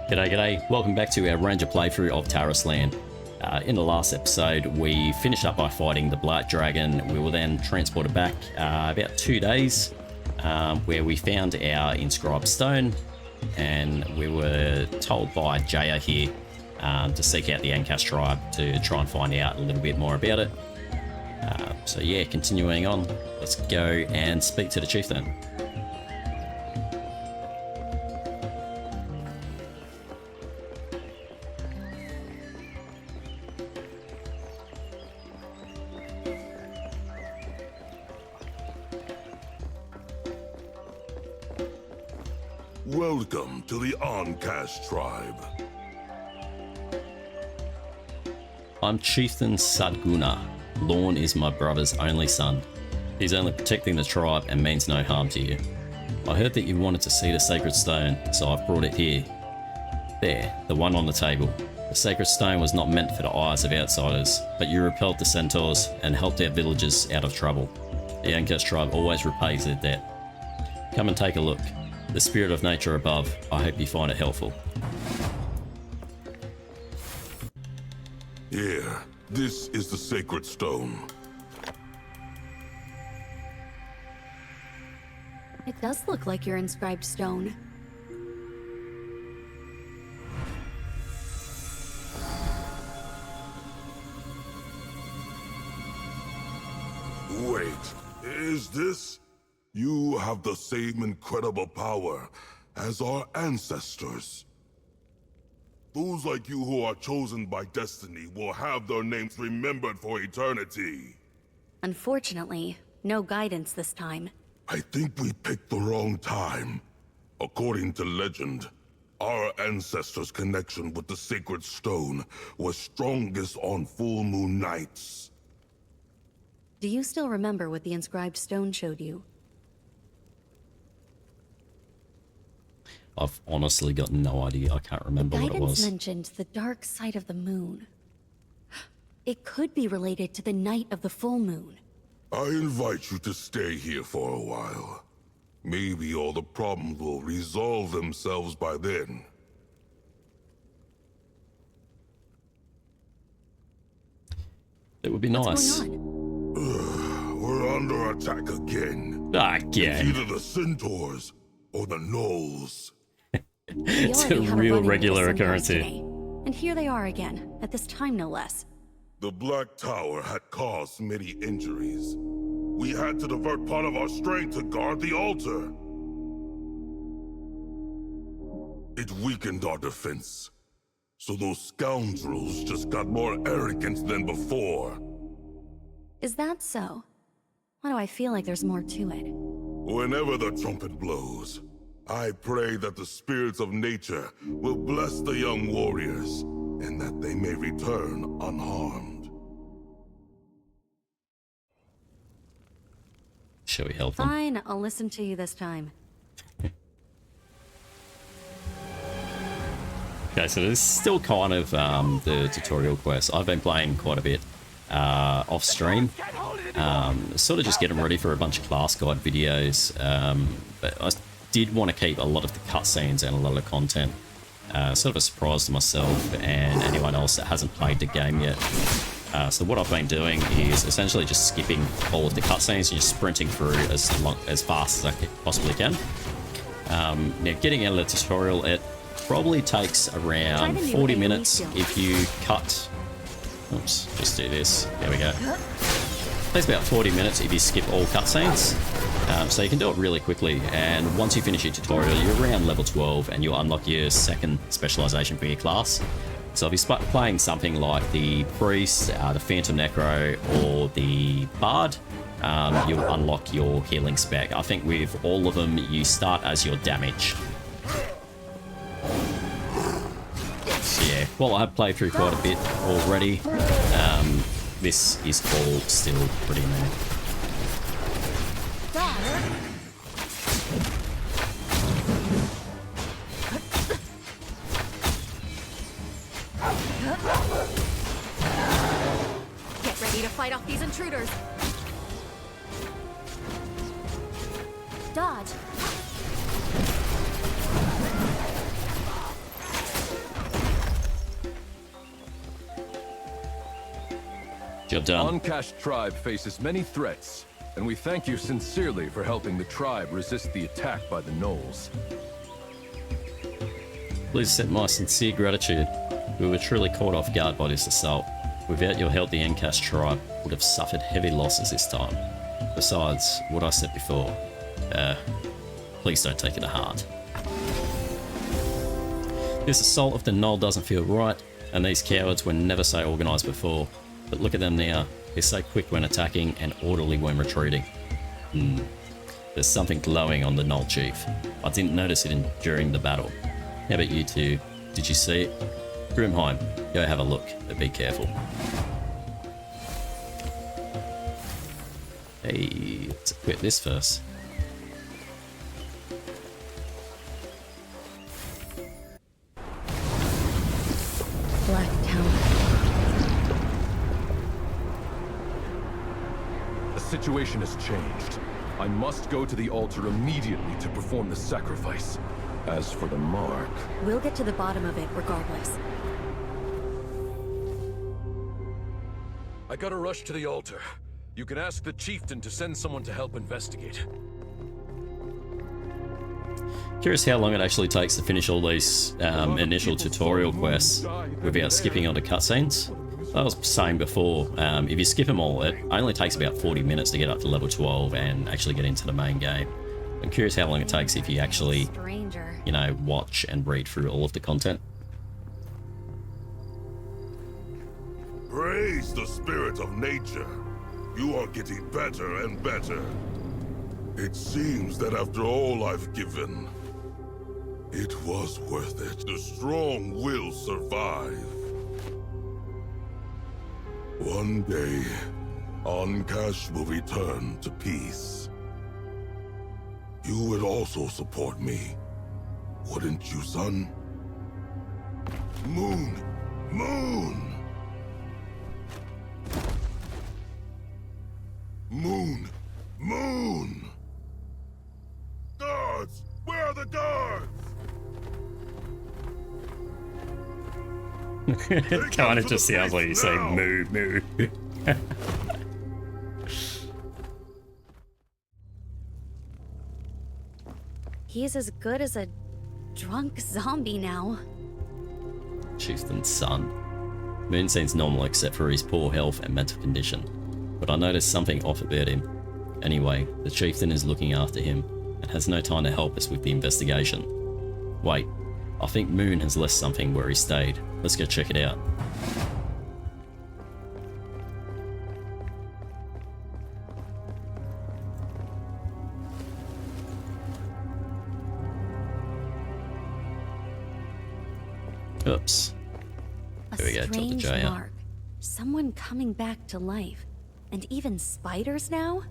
G'day, g'day. Welcome back to our Ranger playthrough of Tarisland. In the last episode, we finished up by fighting the Black Dragon. We were then transported back about 2 days, where we found our inscribed stone, and we were told by Jaya here to seek out the Ankas tribe to try and find out a little bit more about it. So yeah, continuing on, let's go and speak to the chieftain. Welcome to the Ankas tribe. I'm Chieftain Sadguna. Lorne is my brother's only son. He's only protecting the tribe and means no harm to you. I heard that you wanted to see the sacred stone, so I've brought it here. There, the one on the table. The sacred stone was not meant for the eyes of outsiders, but you repelled the centaurs and helped our villagers out of trouble. The Ankas tribe always repays their debt. Come and take a look. The spirit of nature above, I hope you find it helpful. Here, this is the sacred stone. It does look like your inscribed stone. Wait, is this? You have the same incredible power as our ancestors. Those like you who are chosen by destiny will have their names remembered for eternity. Unfortunately, no guidance this time. I think we picked the wrong time. According to legend, our ancestors' connection with the sacred stone was strongest on full moon nights. Do you still remember what the inscribed stone showed you? I've honestly got no idea. I can't remember what it was. Guidance mentioned the dark side of the moon. It could be related to the night of the full moon. I invite you to stay here for a while. Maybe all the problems will resolve themselves by then. It would be nice. What's going on? We're under attack again. It's Again. either the centaurs or the gnolls. It's a already have real run into regular some guys occurrence here. today. And here they are again, at this time no less. The Black Tower had caused many injuries. We had to divert part of our strength to guard the altar. It weakened our defense. So those scoundrels just got more arrogant than before. Is that so? Why do I feel like there's more to it? Whenever the trumpet blows, I pray that the spirits of nature will bless the young warriors, and that they may return unharmed. Shall we help them? Fine, I'll listen to you this time. Okay, so this is still kind of the tutorial quest. I've been playing quite a bit off stream, sort of just getting ready for a bunch of class guide videos, but I did want to keep a lot of the cutscenes and a lot of content. Sort of a surprise to myself and anyone else that hasn't played the game yet. So what I've been doing is essentially just skipping all of the cutscenes and just sprinting through as fast as I possibly can. Now, getting out of the tutorial, it probably takes around 40 minutes if you cut... Oops, just do this. There we go. Takes about 40 minutes if you skip all cutscenes. So you can do it really quickly, and once you finish your tutorial, you're around level 12 and you'll unlock your second specialization for your class. So if you're playing something like the Priest, the Phantom Necro, or the Bard, you'll unlock your healing spec. I think with all of them, you start as your damage. So yeah, well, I have played through quite a bit already. This is all still pretty new. Get ready to fight off these intruders. Dodge. Job done. Uncashed tribe faces many threats, and we thank you sincerely for helping the tribe resist the attack by the gnolls. Please accept my sincere gratitude. We were truly caught off guard by this assault. Without your help, the Encash tribe would have suffered heavy losses this time. Besides, what I said before, please don't take it to heart. This assault of the Gnoll doesn't feel right, and these cowards were never so organised before. But look at them now. They're so quick when attacking and orderly when retreating. There's something glowing on the Gnoll chief. I didn't notice it during the battle. How about you two? Did you see it? Grimheim, go have a look, but be careful. Hey, let's equip this first. Black Town. The situation has changed. I must go to the altar immediately to perform the sacrifice. As for the mark... We'll get to the bottom of it regardless. I gotta rush to the altar. You can ask the chieftain to send someone to help investigate. Curious how long it actually takes to finish all these initial tutorial quests without skipping onto cutscenes. I was saying before, if you skip them all, it only takes about 40 minutes to get up to level 12 and actually get into the main game. I'm curious how long it takes if you actually, you know, watch and read through all of the content. Praise the spirit of nature. You are getting better and better. It seems that after all I've given, it was worth it. The strong will survive. One day, Ancash will return to peace. You would also support me, wouldn't you, son? Moon! Moon! Moon! Moon! Guards! Where are the guards? Kind of just sounds like you say moo moo. He's as good as a drunk zombie now. Chieftain's son. Moon seems normal except for his poor health and mental condition, but I noticed something off about him. Anyway, the chieftain is looking after him and has no time to help us with the investigation. Wait, I think Moon has left something where he stayed. Let's go check it out. Oops. Here we go, top the J Mark. Someone coming back to life. And even spiders now?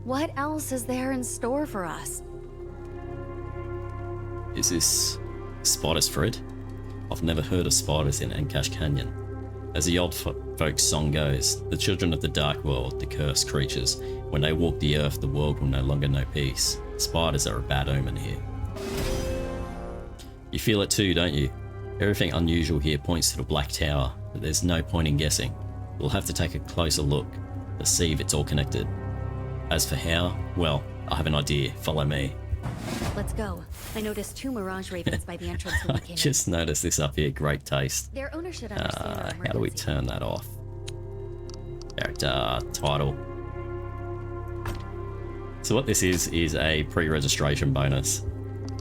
What else is there in store for us? Is this Spider's Fred? I've never heard of spiders in Ancash Canyon. As the old folk song goes, the children of the dark world, the cursed creatures, when they walk the earth, the world will no longer know peace. Spiders are a bad omen here. You feel it too, don't you? Everything unusual here points to the Black Tower, but there's no point in guessing. We'll have to take a closer look to see if it's all connected. As for how, well, I have an idea. Follow me. Let's go. I noticed 2 mirage ravens by the entrance when we I came just noticed this up here. Great taste. Their owner should understand our How do we emergency. turn that off? Character, title. So what this is a pre-registration bonus.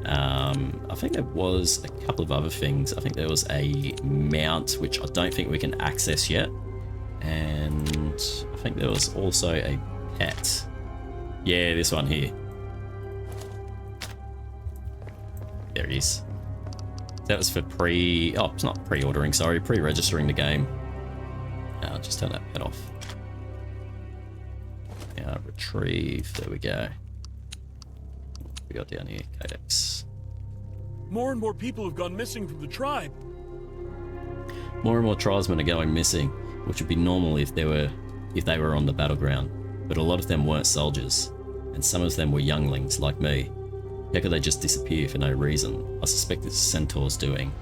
I think there was a couple of other things. I think there was a mount, which I don't think we can access yet. And I think there was also a pet. Yeah, this one here. There it is. That was for it's not pre-ordering, sorry, pre-registering the game. I'll just turn that pet off. Retrieve, there we go. We got down here, Codex. More and more people have gone missing from the tribe. More and more tribesmen are going missing, which would be normal if they were on the battleground. But a lot of them weren't soldiers, and some of them were younglings like me. How could they just disappear for no reason? I suspect it's Centaur's doing,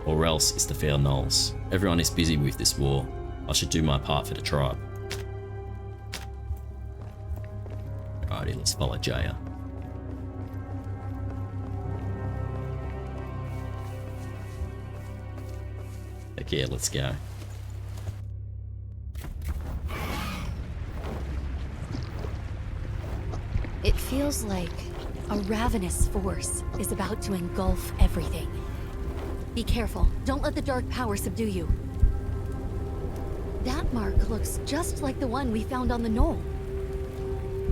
or else it's the fair gnolls. Everyone is busy with this war. I should do my part for the tribe. Alrighty, let's follow Jaya. Heck yeah, let's go. It feels like a ravenous force is about to engulf everything. Be careful. Don't let the dark power subdue you. That mark looks just like the one we found on the knoll.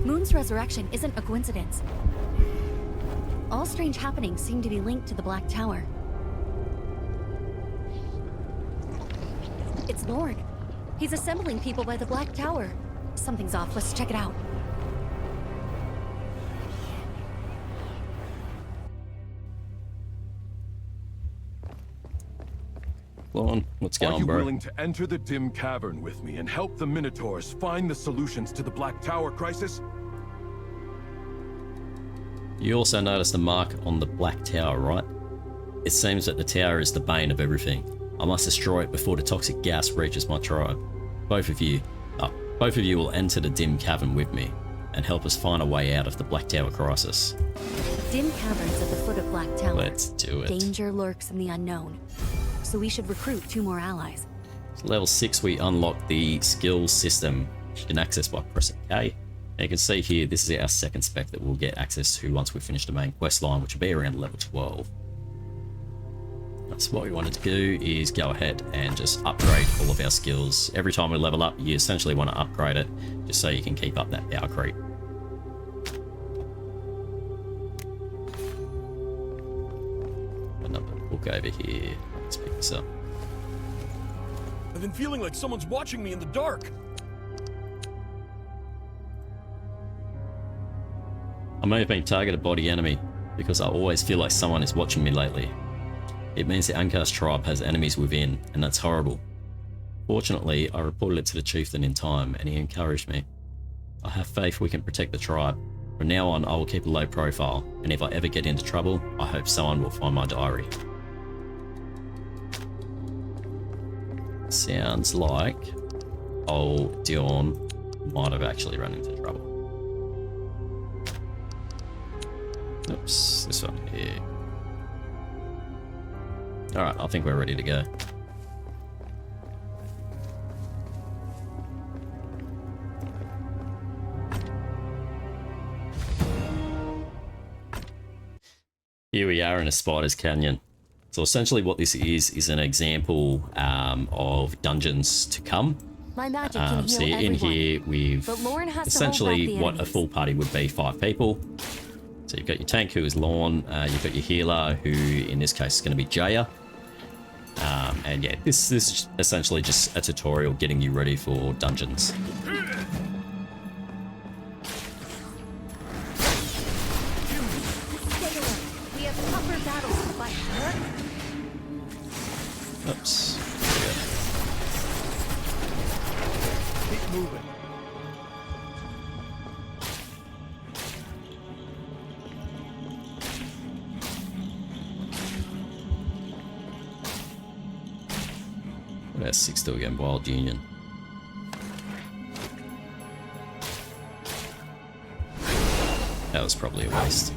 Moon's resurrection isn't a coincidence. All strange happenings seem to be linked to the Black Tower. It's Lord. He's assembling people by the Black Tower. Something's off. Let's check it out. Go on, what's going Are on, you bro? willing to enter the dim cavern with me and help the Minotaurs find the solutions to the Black Tower crisis? You also noticed a mark on the Black Tower, right? It seems that the tower is the bane of everything. I must destroy it before the toxic gas reaches my tribe. Both of you will enter the dim cavern with me and help us find a way out of the Black Tower crisis. Dim caverns at the foot of Black Tower. Let's do it. Danger lurks in the unknown. So we should recruit 2 more allies. So level 6, we unlock the skills system, which you can access by pressing K. And you can see here, this is our second spec that we'll get access to once we finish the main quest line, which will be around level 12. So what we wanted to do is go ahead and just upgrade all of our skills. Every time we level up, you essentially want to upgrade it, just so you can keep up that power creep. Another book over here. Let's pick this up. I've been feeling like someone's watching me in the dark. I may have been targeted by the enemy because I always feel like someone is watching me lately. It means the Uncast tribe has enemies within, and that's horrible. Fortunately, I reported it to the chieftain in time, and he encouraged me. I have faith we can protect the tribe. From now on, I will keep a low profile, and if I ever get into trouble, I hope someone will find my diary. Sounds like old Dion might have actually run into trouble. Oops, this one here. Alright, I think we're ready to go. Here we are in a spider's canyon. So essentially what this is an example of dungeons to come. My magic can So heal in everyone. here we've But Lorne has to hold essentially back the what a enemies. full party would be, 5 people. So you've got your tank, who is Lorne, you've got your healer, who in this case is going to be Jaya. And yeah, this is essentially just a tutorial getting you ready for dungeons. We have tougher battles to fight. Oops. Keep moving. What about 6 still again? Wild Union. That was probably a waste.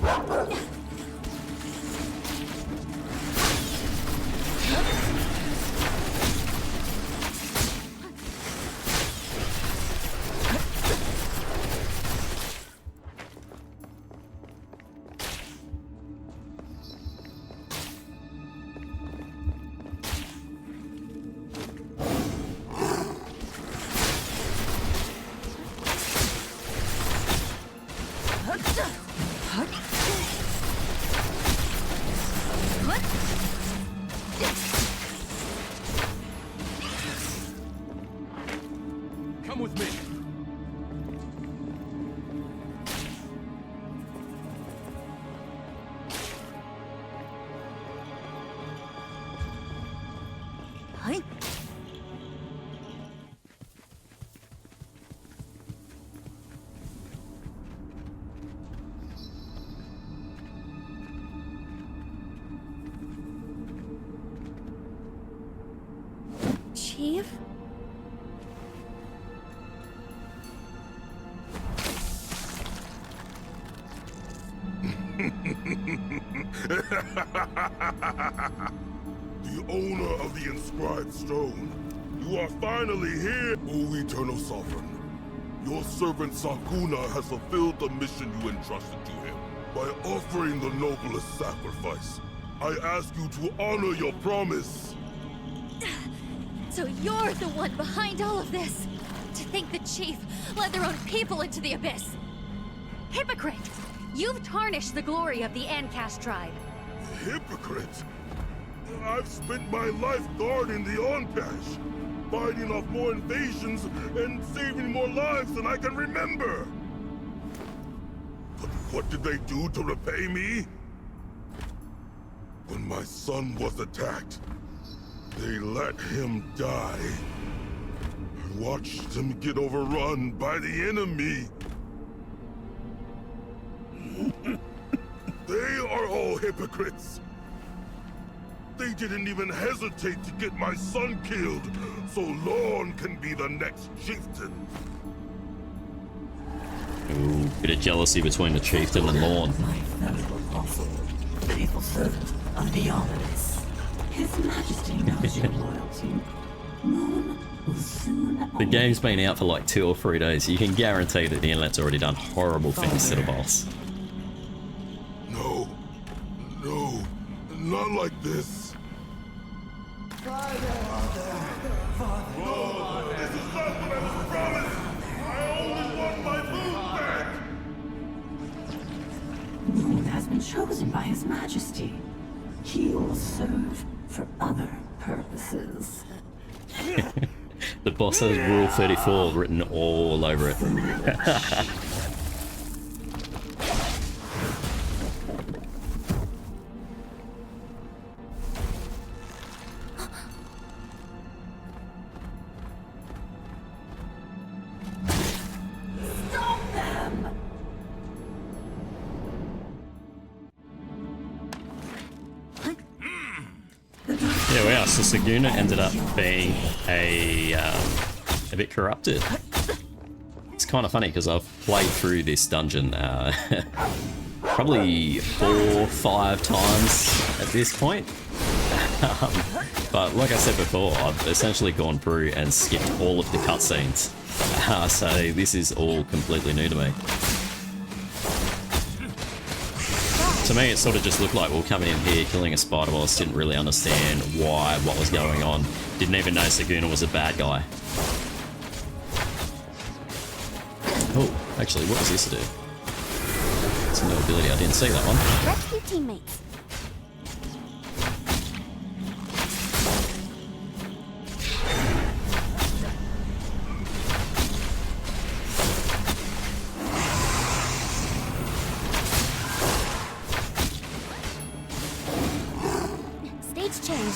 Come with me. Chief? The owner of the inscribed stone. You are finally here, O Eternal Sovereign. Your servant Sakuna has fulfilled the mission you entrusted to him. By offering the noblest sacrifice, I ask you to honor your promise. So you're the one behind all of this? To think the chief led their own people into the abyss? Hypocrite! You've tarnished the glory of the Ancash tribe. Hypocrite! I've spent my life guarding the Ancash, fighting off more invasions and saving more lives than I can remember. But what did they do to repay me? When my son was attacked, they let him die. I watched him get overrun by the enemy. They are all hypocrites. They didn't even hesitate to get my son killed, so Lorne can be the next chieftain. Ooh, bit of jealousy between the chieftain and Lorne. My fellow apostle, faithful servant of the Omnis. His Majesty knows your loyalty. Moon will soon. The game's been out for like 2 or 3 days. You can guarantee that the internet's already done horrible things to the boss. No. No. Not like this. Father, this is not what I was promised! I only want my food back! Moon has been chosen by His Majesty. He will serve for other purposes. The boss has Rule 34 written all over it. Yeah, we are. So Saguna ended up being a bit corrupted. It's kind of funny because I've played through this dungeon probably 4 or 5 times at this point. But like I said before, I've essentially gone through and skipped all of the cutscenes. So this is all completely new to me. To me, it sort of just looked like we were coming in here, killing a spider boss, didn't really understand why, what was going on. Didn't even know Saguna was a bad guy. Oh, actually, what was this to do? It's a new ability, I didn't see that one. Rescue teammates. Change.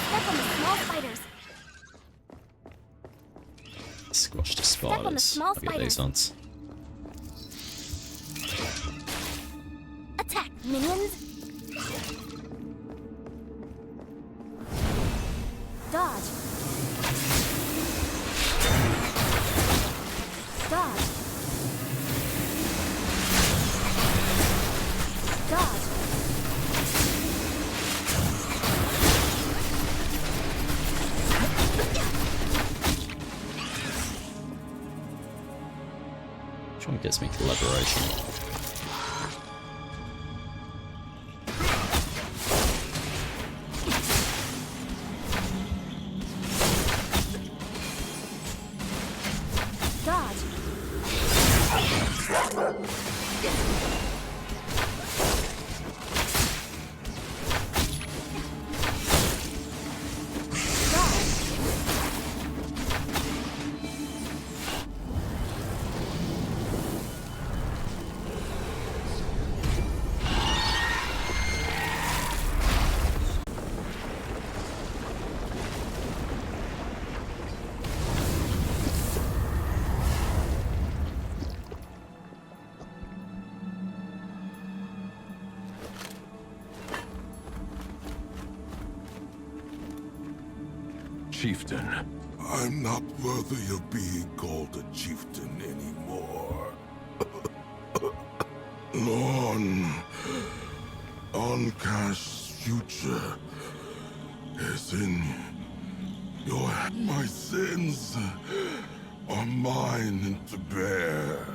Step on the small spiders. Squash the spiders. on the small I'll get these ones. Attack, minions. Dodge. Dodge. Dodge. Which one gets me collaboration? Dodge. Chieftain, I'm not worthy of being called a chieftain anymore. Lorne, Oncash's future is in your... My sins are mine to bear.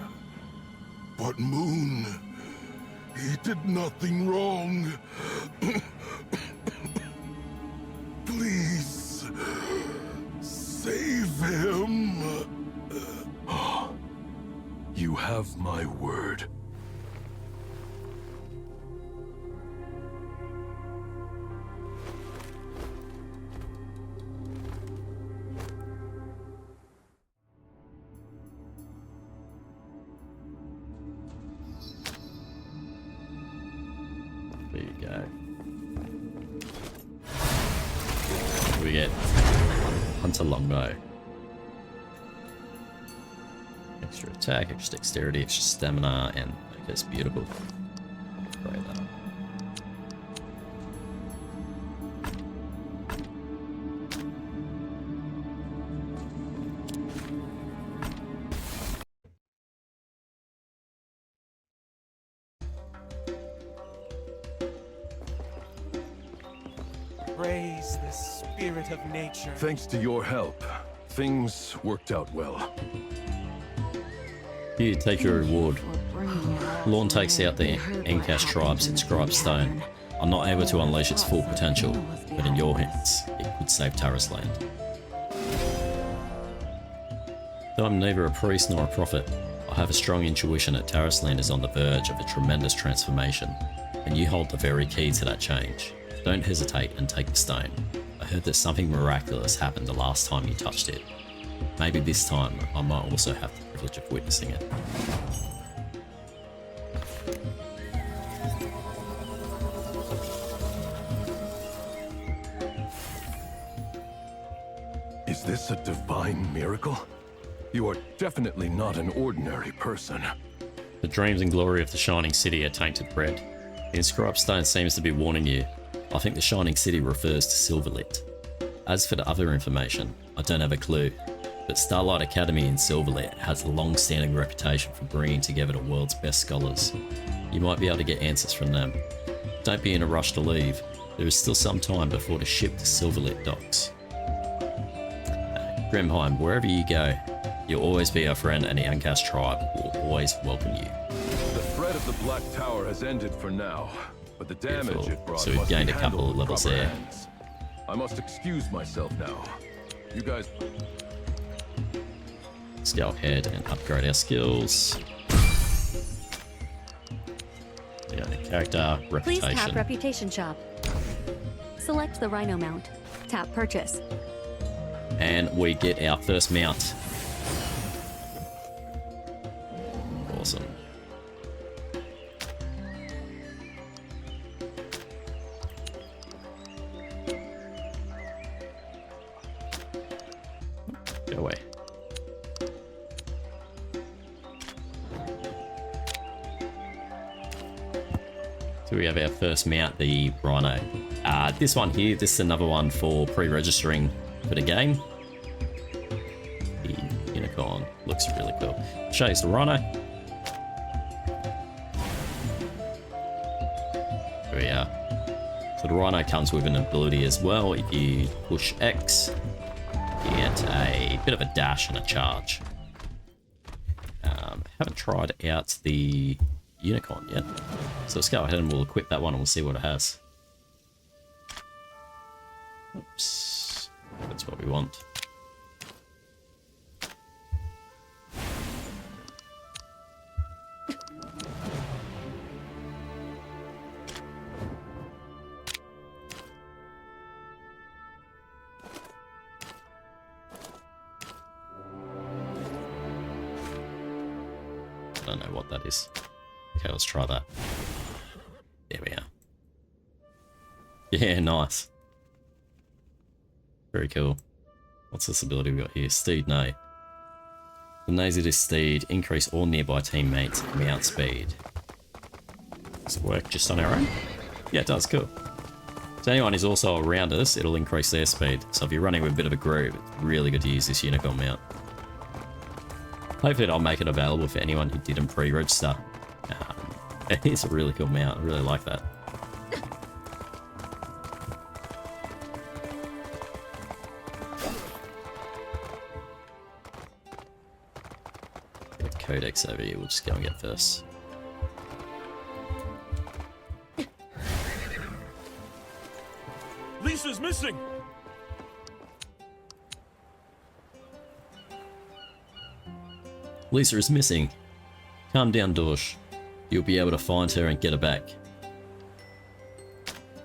But Moon, he did nothing wrong. Please, save him. You have my word. There you go. We get Hunter Longbow. Extra attack, extra dexterity, extra stamina, and I guess beautiful. Great that. Praise the spirit of nature. Thanks to your help, things worked out well. Here, take your reward. Lorne takes out the Encash tribes in Scribe Stone. I'm not able to unleash its full potential, but in your hands, it could save Tarisland. Though I'm neither a priest nor a prophet, I have a strong intuition that Tarisland is on the verge of a tremendous transformation, and you hold the very key to that change. Don't hesitate and take the stone. I heard that something miraculous happened the last time you touched it. Maybe this time I might also have the privilege of witnessing it. Is this a divine miracle? You are definitely not an ordinary person. The dreams and glory of the Shining City are tainted red. The inscribed stone seems to be warning you. I think the Shining City refers to Silverlit. As for the other information, I don't have a clue, but Starlight Academy in Silverlit has a long-standing reputation for bringing together the world's best scholars. You might be able to get answers from them. Don't be in a rush to leave. There is still some time before the ship to Silverlit docks. Grimheim, wherever you go, you'll always be our friend, and the Uncast tribe will always welcome you. The threat of the Black Tower has ended for now, but the damage Beautiful. it brought So we've must gained be a couple handled of with levels proper there. hands. I must excuse myself now. You guys... Let's go ahead and upgrade our skills. Yeah, character, Please tap reputation. Reputation Shop. Select the Rhino mount. Tap Purchase. And we get our first mount. Awesome. Go away. So we have our first mount, the Rhino. This one here, this is another one for pre-registering for the game. The unicorn looks really cool. Shows the Rhino. There we are. So the Rhino comes with an ability as well. If you push X, you get a bit of a dash and a charge. Haven't tried out the unicorn yet. So let's go ahead and we'll equip that one and we'll see what it has. Oops. That's what we want. I don't know what that is. Okay, let's try that. There we are. Yeah, nice. Very cool. What's this ability we got here? Steed, no. The nays of this steed increase all nearby teammates' mount speed. Does it work just on our own? Yeah, it does, cool. So anyone who's also around us, it'll increase their speed. So if you're running with a bit of a groove, it's really good to use this unicorn mount. Hopefully I'll make it available for anyone who didn't pre-register. It's a really cool mount. I really like that. Get Codex over here. We'll just go and get this. Lisa's missing! Lisa is missing. Calm down, Dorsch. You'll be able to find her and get her back.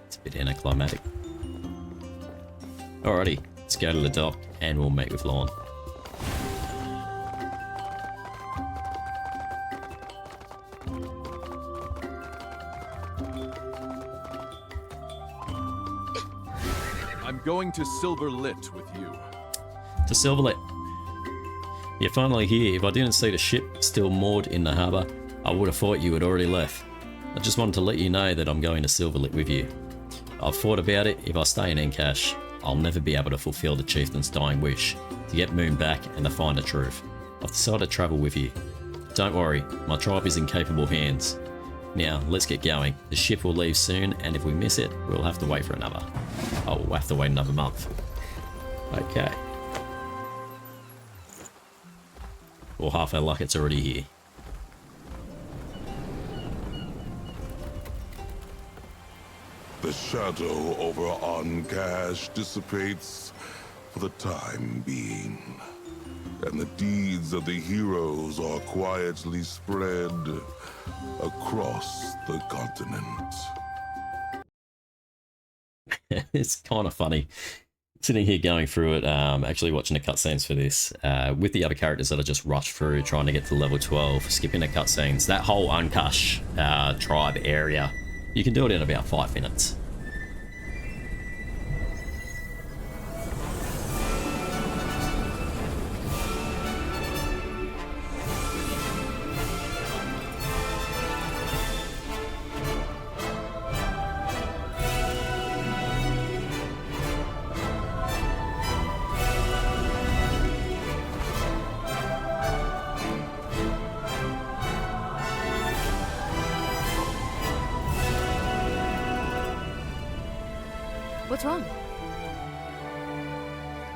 It's a bit anticlimactic. Alrighty, let's go to the dock and we'll meet with Lorne. I'm going to Silverlit with you. To Silverlit. You're finally here. If I didn't see the ship still moored in the harbour, I would have thought you had already left. I just wanted to let you know that I'm going to Silverlit with you. I've thought about it. If I stay in Encash, I'll never be able to fulfill the chieftain's dying wish to get Moon back and to find the truth. I've decided to travel with you. Don't worry, my tribe is in capable hands. Now, let's get going. The ship will leave soon, and if we miss it, we'll have to wait for another. Oh, we'll have to wait another month. Okay. Or half our luck, it's already here. The shadow over Encash dissipates for the time being, and the deeds of the heroes are quietly spread across the continent. It's kind of funny. Sitting here going through it, actually watching the cutscenes for this, with the other characters that I just rushed through, trying to get to level 12, skipping the cutscenes, that whole Encash tribe area, you can do it in about 5 minutes. What's wrong?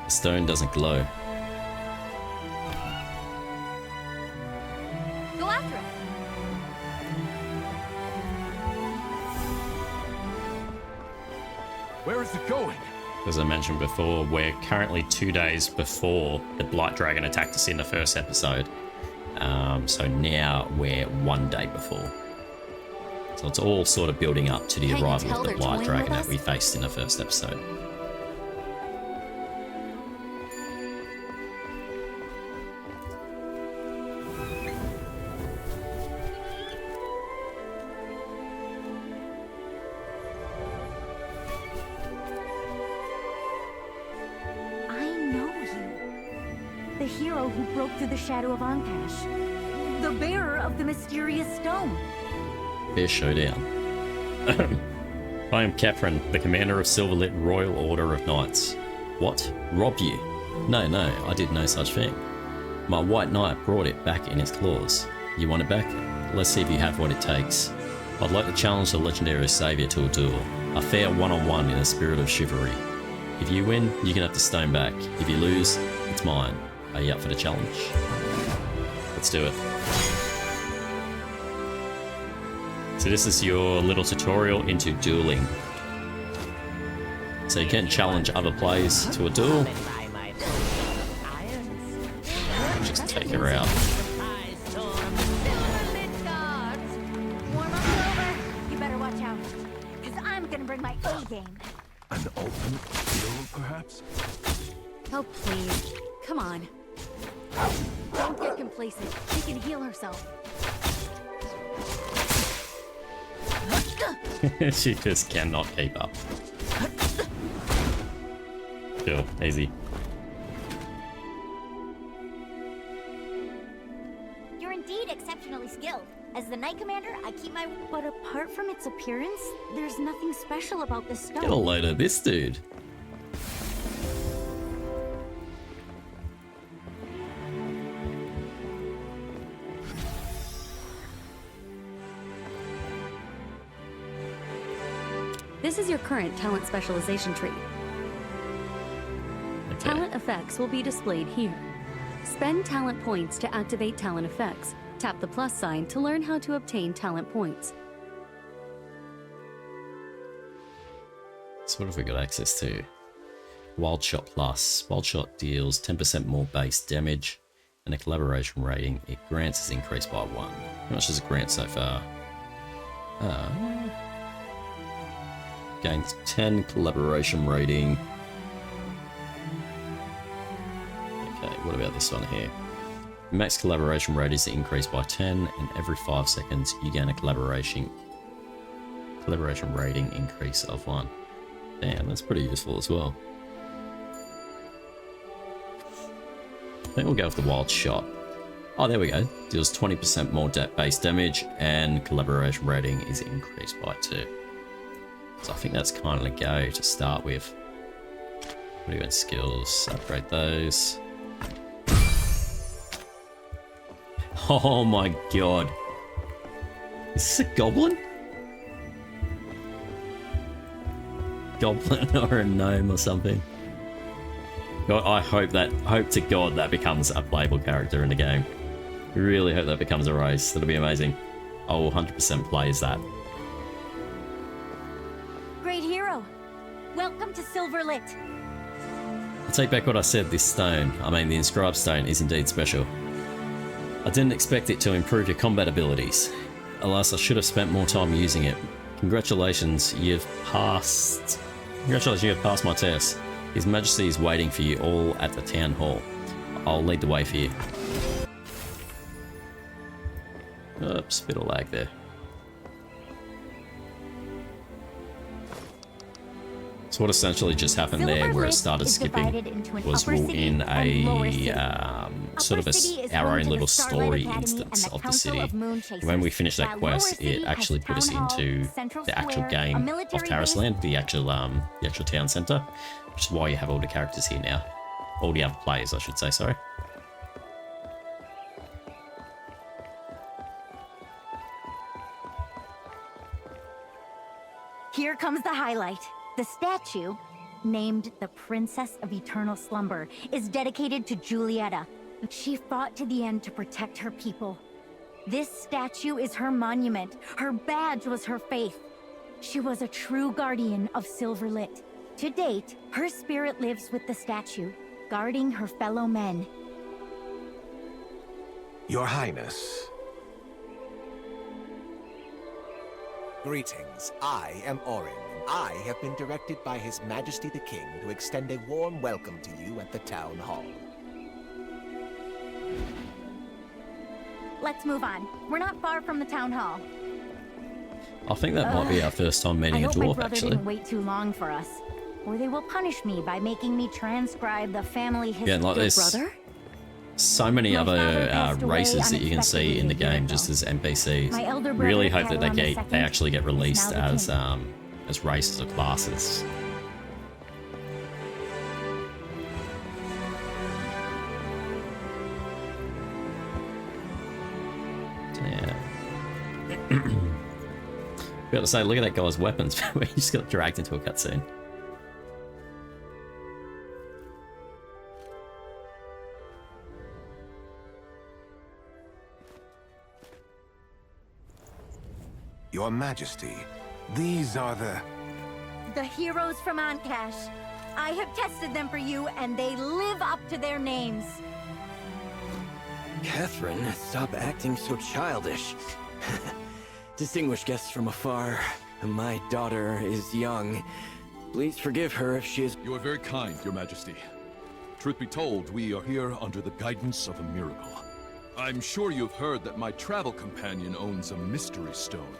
The stone doesn't glow. Go after it. Where is it going? As I mentioned before, we're currently 2 days before the Blight Dragon attacked us in the first episode. So now we're 1 day before. So it's all sort of building up to the Can't you arrival tell of the they're Blight toying Dragon with that us? we faced in the first episode. I know you. The hero who broke through the shadow of Encash. The bearer of the mysterious stone. Fair showdown. I am Catherine, the commander of Silverlit Royal Order of Knights. What? Rob you? No, I did no such thing. My white knight brought it back in its claws. You want it back? Let's see if you have what it takes. I'd like to challenge the legendary savior to a duel. A fair one-on-one in a spirit of chivalry. If you win, you can have the stone back. If you lose, it's mine. Are you up for the challenge? Let's do it. So this is your little tutorial into dueling. So you can challenge other players to a duel. Just take her out. Warm-up's over. You better watch out. Because I'm gonna bring my A game. An ultimate hero, perhaps? Oh, please. Come on. Don't get complacent. She can heal herself. She just cannot keep up. Sure, easy. You're indeed exceptionally skilled. As the Knight Commander, I I keep my... But apart from its appearance, there's nothing special about this stone. Get a load of this dude. This is your current talent specialization tree. Okay. Talent effects will be displayed here. Spend talent points to activate talent effects. Tap the plus sign to learn how to obtain talent points. So what have we got access to? Wild Shot Plus. Wild Shot deals 10% more base damage and a collaboration rating. It grants is increased by 1. How much does it grant so far? Gains 10 collaboration rating. Okay, what about this one here? Max collaboration rate is increased by 10, and every 5 seconds you gain a collaboration rating increase of 1. Damn, that's pretty useful as well. I think we'll go with the Wild Shot. Oh, there we go. Deals 20% more base damage, and collaboration rating is increased by 2. So I think that's kind of a go to start with. What do you got? Skills, upgrade those. Oh my god. Is this a goblin? Goblin or a gnome or something. God, I hope to God that becomes a playable character in the game. Really hope that becomes a race. That'll be amazing. I will 100% play as that. Great hero, welcome to Silverlit. I take back what I said, this stone, the inscribed stone, is indeed special. I didn't expect it to improve your combat abilities. Alas, I should have spent more time using it. Congratulations, you've passed my test. His Majesty is waiting for you all at the town hall. I'll lead the way for you. Oops, bit of lag there. So what essentially just happened there, where it started skipping, was we're in a sort of our own little story instance of the city. When we finished that quest, it actually put us into the actual game of Tarisland, the actual town center, which is why you have all the characters here now, all the other players, I should say. Sorry. Here comes the highlight. The statue, named the Princess of Eternal Slumber, is dedicated to Julieta. She fought to the end to protect her people. This statue is her monument. Her badge was her faith. She was a true guardian of Silverlit. To date, her spirit lives with the statue, guarding her fellow men. Your Highness. Greetings. I am Orin. I have been directed by His Majesty the King to extend a warm welcome to you at the town hall. Let's move on. We're not far from the town hall. I think that might be our first time meeting a I hope my dwarf, brother actually. didn't wait too long for us, or they will punish me by making me transcribe the family history. Yeah, like there's Brother? so many My other father passed away races that you can see in the unexpectedly a year game ago. just as NPCs. My elder brother, Really hope that Tarisland they II, actually get is released now the king. as races or classes. Yeah. Got to say, look at that guy's weapons. He just got dragged into a cutscene. Your Majesty, these are The heroes from Ancash. I have tested them for you, and they live up to their names. Catherine, stop acting so childish. Distinguished guests from afar, my daughter is young. Please forgive her if she is... You are very kind, Your Majesty. Truth be told, we are here under the guidance of a miracle. I'm sure you've heard that my travel companion owns a mystery stone.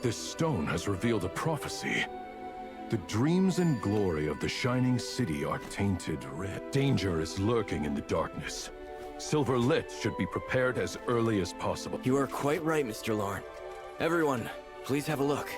This stone has revealed a prophecy. The dreams and glory of the Shining City are tainted red. Danger is lurking in the darkness. Silverlit should be prepared as early as possible. You are quite right, Mr. Lorne. Everyone, please have a look.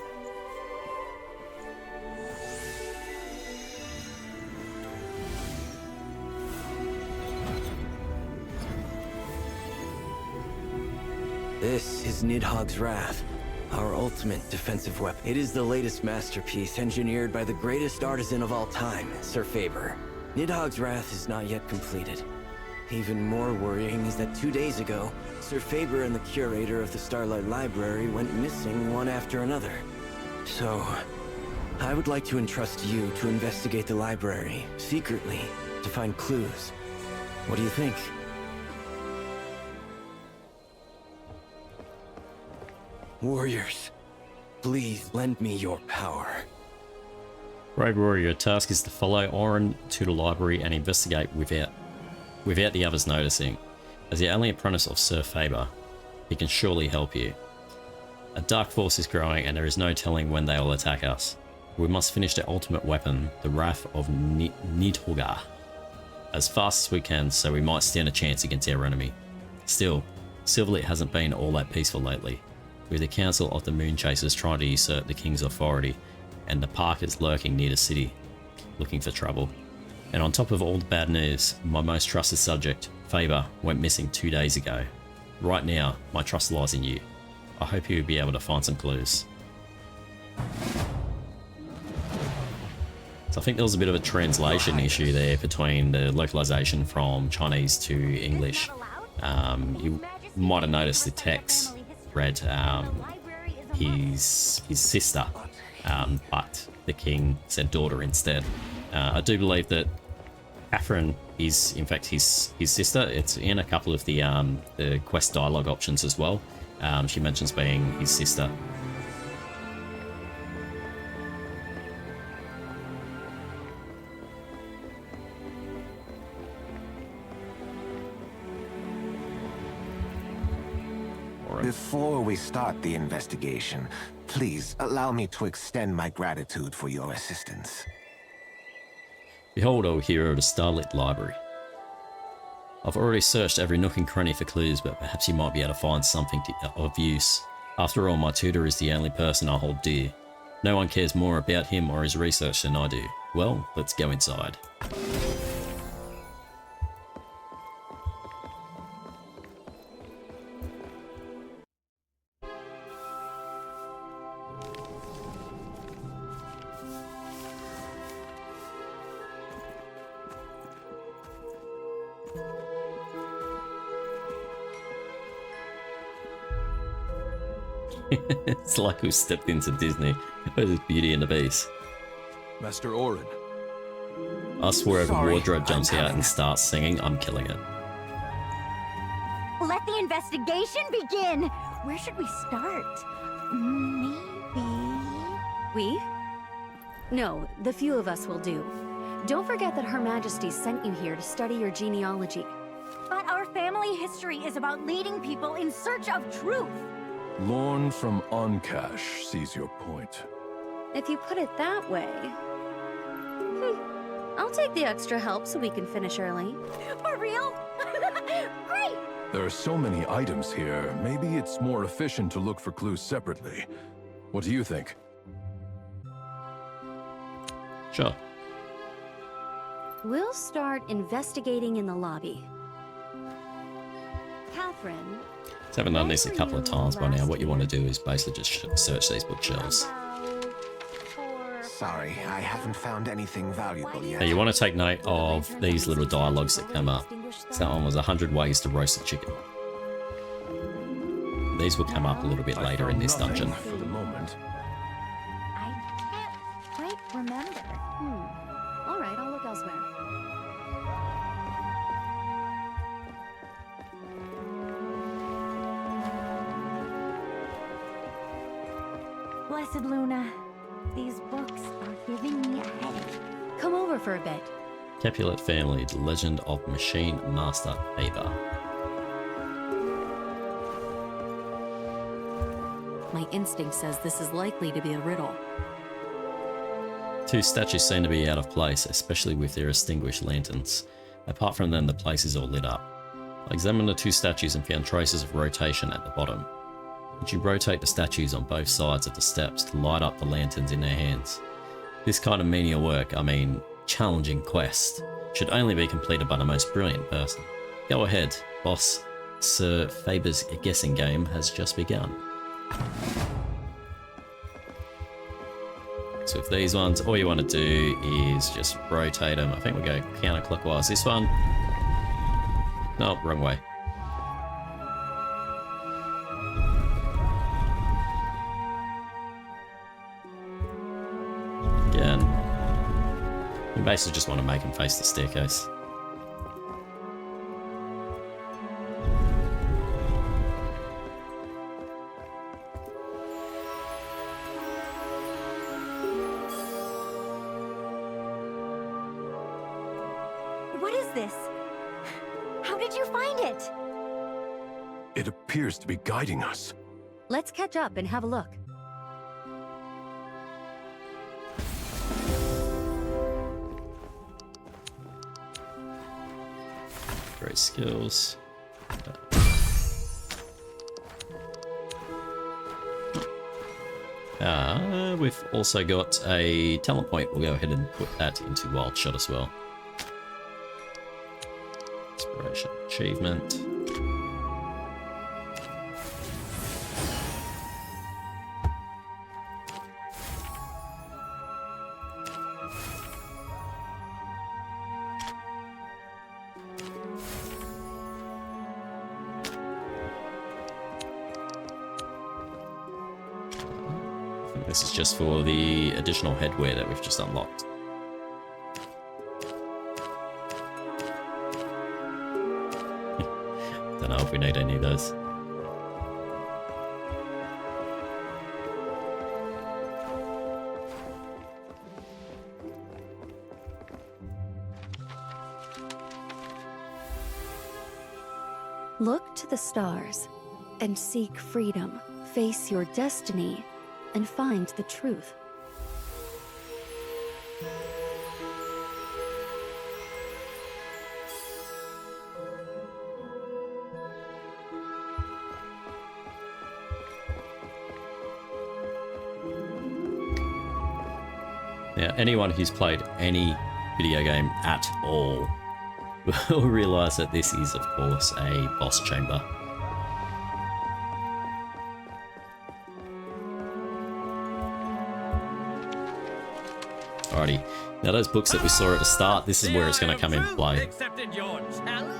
This is Nidhogg's Wrath, our ultimate defensive weapon. It is the latest masterpiece engineered by the greatest artisan of all time, Sir Faber. Nidhogg's Wrath is not yet completed. Even more worrying is that 2 days ago, Sir Faber and the curator of the Starlight Library went missing one after another. So, I would like to entrust you to investigate the library, secretly, to find clues. What do you think? Warriors, please lend me your power. Brave warrior, your task is to follow Orin to the library and investigate without the others noticing. As the only apprentice of Sir Faber, he can surely help you. A dark force is growing and there is no telling when they will attack us. We must finish the ultimate weapon, the Wrath of Nidhogg, as fast as we can so we might stand a chance against our enemy. Still, Silverlit hasn't been all that peaceful lately, with the Council of the Moonchasers trying to usurp the King's authority, and the Parkers lurking near the city, looking for trouble. And on top of all the bad news, my most trusted subject, Faber, went missing 2 days ago. Right now, my trust lies in you. I hope you will be able to find some clues. So I think there was a bit of a translation issue there between the localization from Chinese to English. You might have noticed the text read his sister, but the king said daughter instead. I do believe that Catherine is in fact his sister. It's in a couple of the quest dialogue options as well. She mentions being his sister. Before we start the investigation, please allow me to extend my gratitude for your assistance. Behold, O hero of the Starlit Library. I've already searched every nook and cranny for clues, but perhaps you might be able to find something of use. After all, my tutor is the only person I hold dear. No one cares more about him or his research than I do. Well, let's go inside. It's like we stepped into Disney. Where's Beauty and the Beast? Master Orin. I swear if a wardrobe jumps out and starts singing, I'm killing it. Let the investigation begin! Where should we start? Maybe... We? No, the few of us will do. Don't forget that Her Majesty sent you here to study your genealogy. But our family history is about leading people in search of truth! Lorne from Oncash sees your point. If you put it that way... I'll take the extra help so we can finish early. For real? Great! There are so many items here, maybe it's more efficient to look for clues separately. What do you think? Sure. We'll start investigating in the lobby. Catherine... So I haven't done this a couple of times by now. What you want to do is basically just search these bookshelves. Sorry, I haven't found anything valuable yet. Now you want to take note of these little dialogues that come up. So that one was 100 ways to roast a chicken. These will come up a little bit later in this dungeon. For the moment. I can't quite remember. Alright, I'll look elsewhere. Blessed Luna, these books are giving me a headache. Come over for a bit. Capulet Family, The Legend of Machine Master Faber. My instinct says this is likely to be a riddle. Two statues seem to be out of place, especially with their extinguished lanterns. Apart from them, the place is all lit up. I examined the two statues and found traces of rotation at the bottom. Would you rotate the statues on both sides of the steps to light up the lanterns in their hands? This kind of menial work, I mean challenging quest, should only be completed by the most brilliant person. Go ahead, boss. Sir Faber's guessing game has just begun. So with these ones, all you want to do is just rotate them. I think we go counterclockwise. This one? No, wrong way. Again. You basically just want to make them face the staircase. What is this? How did you find it? It appears to be guiding us. Let's catch up and have a look. Great skills. We've also got a talent point. We'll go ahead and put that into Wild Shot as well. Inspiration achievement. This is just for the additional headwear that we've just unlocked. Don't know if we need any of those. Look to the stars and seek freedom. Face your destiny and find the truth. Now, anyone who's played any video game at all will realize that this is, of course, a boss chamber. Alrighty, now those books that we saw at the start, this is where it's going to come into play. Accepted your challenge.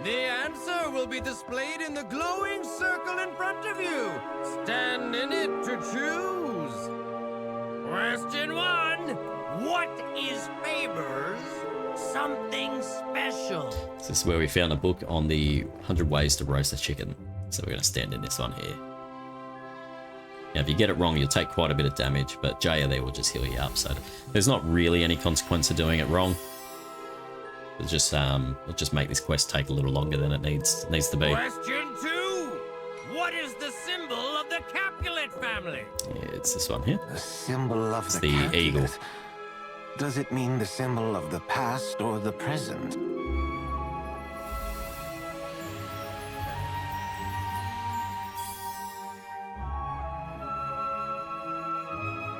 The answer will be displayed in the glowing circle in front of you. Stand in it to choose. Question 1. What is Faber's something special? This is where we found a book on the 100 ways to roast a chicken. So we're going to stand in this one here. Now, if you get it wrong, you'll take quite a bit of damage, but Jaya there will just heal you up, so there's not really any consequence of doing it wrong. It'll just make this quest take a little longer than it needs to be. Question 2. What is the symbol of the Capulet family? Yeah, it's this one here. The symbol of It's the the Capulet. eagle. Does it mean the symbol of the past or the present?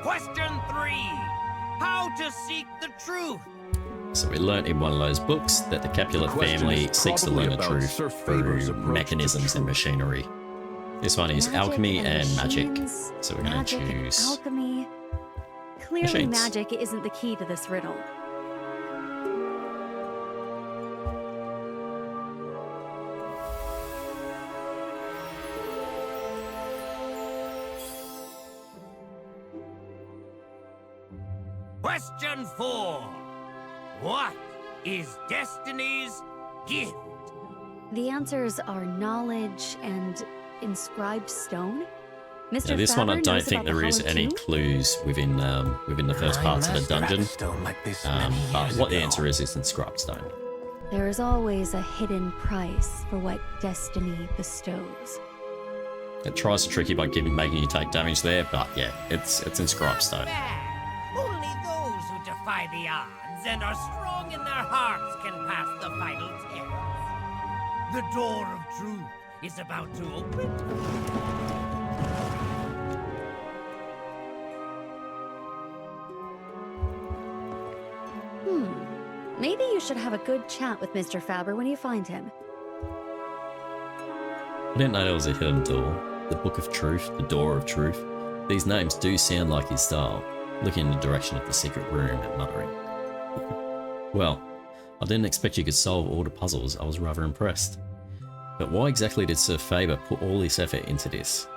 Question 3. How to seek the truth? So we learnt in one of those books that the Capulet family seeks to learn the truth through mechanisms and machinery. This one is alchemy and magic. machines, So we're going to magic and choose alchemy. Clearly, machines. magic isn't the key to this riddle. Question 4. What is Destiny's gift? The answers are knowledge and inscribed stone. Mr. Now, this one I Faber don't knows think about the there is Hollow any Tomb? clues within the first parts of the dungeon. Like this But what the answer is inscribed stone. There is always a hidden price for what destiny bestows. It tries to trick you by making you take damage there, but yeah, it's inscribed stone. Only those who defy the odds and are strong in their hearts can pass the final test. The door of truth is about to open. Maybe you should have a good chat with Mr. Faber when you find him. I didn't know there was a hidden door. The Book of Truth, the Door of Truth. These names do sound like his style, looking in the direction of the secret room and muttering. Well, I didn't expect you could solve all the puzzles. I was rather impressed. But why exactly did Sir Faber put all this effort into this?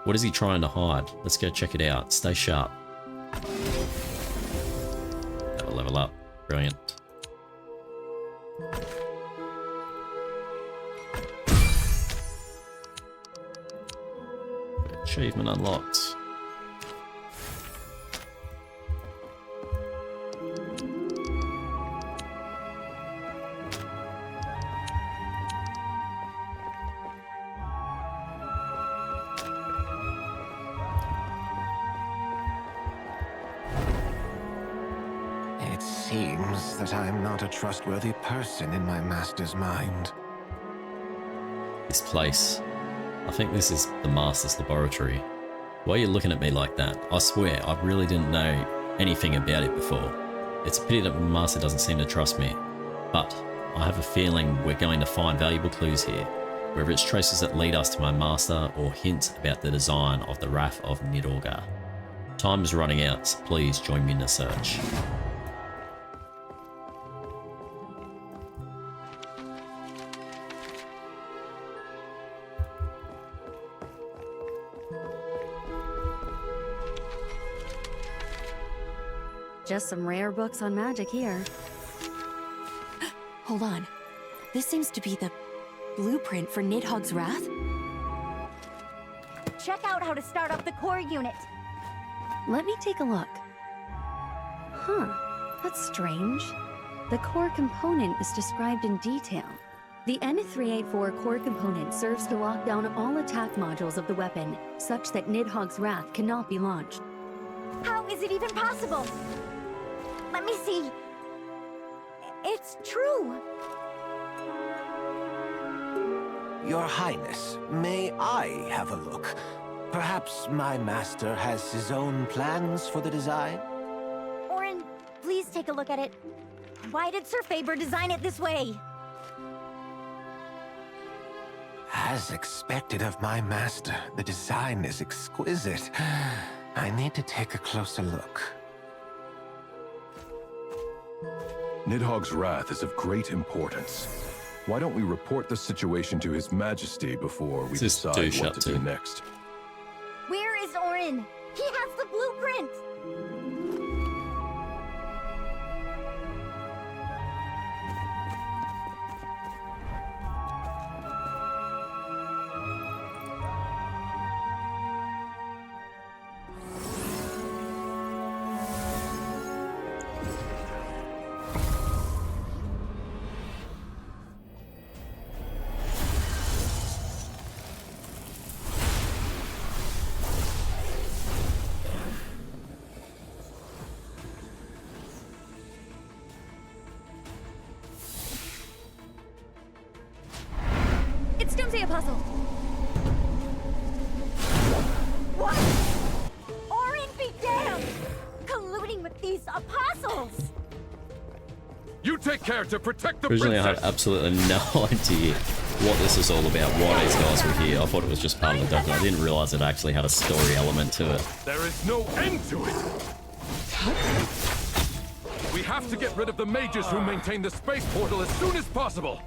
What is he trying to hide? Let's go check it out. Stay sharp. That'll level up. Brilliant. Achievement unlocked. It seems that I'm not a trustworthy person in my master's mind. This place. I think this is the Master's laboratory. Why are you looking at me like that? I swear, I really didn't know anything about it before. It's a pity that the Master doesn't seem to trust me. But I have a feeling we're going to find valuable clues here. Whether it's traces that lead us to my Master or hints about the design of the Wrath of Nidhogg. Time is running out, so please join me in the search. Just some rare books on magic here. Hold on. This seems to be the blueprint for Nidhogg's Wrath? Check out how to start up the core unit. Let me take a look. Huh, that's strange. The core component is described in detail. The N384 core component serves to lock down all attack modules of the weapon, such that Nidhogg's Wrath cannot be launched. How is it even possible? Let me see. It's true. Your Highness, may I have a look? Perhaps my master has his own plans for the design? Orin, please take a look at it. Why did Sir Faber design it this way? As expected of my master, the design is exquisite. I need to take a closer look. Nidhogg's Wrath is of great importance. Why don't we report the situation to His Majesty before we decide what to do next? Where is Orin? He has the blueprint! A puzzle. What? Orin be damned! Colluding with these apostles! You take care to protect the Originally, princess. I had absolutely no idea what this was all about, why these guys were here. I thought it was just part of the dungeon. I didn't realize it actually had a story element to it. There is no end to it. We have to get rid of the mages who maintain the space portal as soon as possible.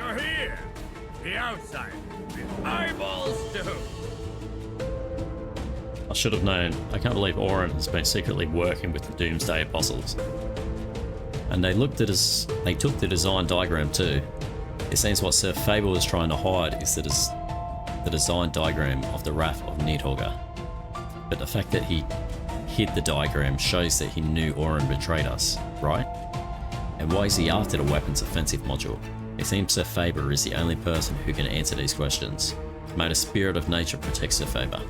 You're here! The outside, the eyeballs too! I should have known. I can't believe Orin has been secretly working with the Doomsday Apostles. And they took the design diagram too. It seems what Sir Fable is trying to hide is the design diagram of the Wrath of Nidhogg. But the fact that he hid the diagram shows that he knew Orin betrayed us, right? And why is he after the weapons offensive module? It seems Sir Faber is the only person who can answer these questions. May the spirit of nature protect Sir Faber.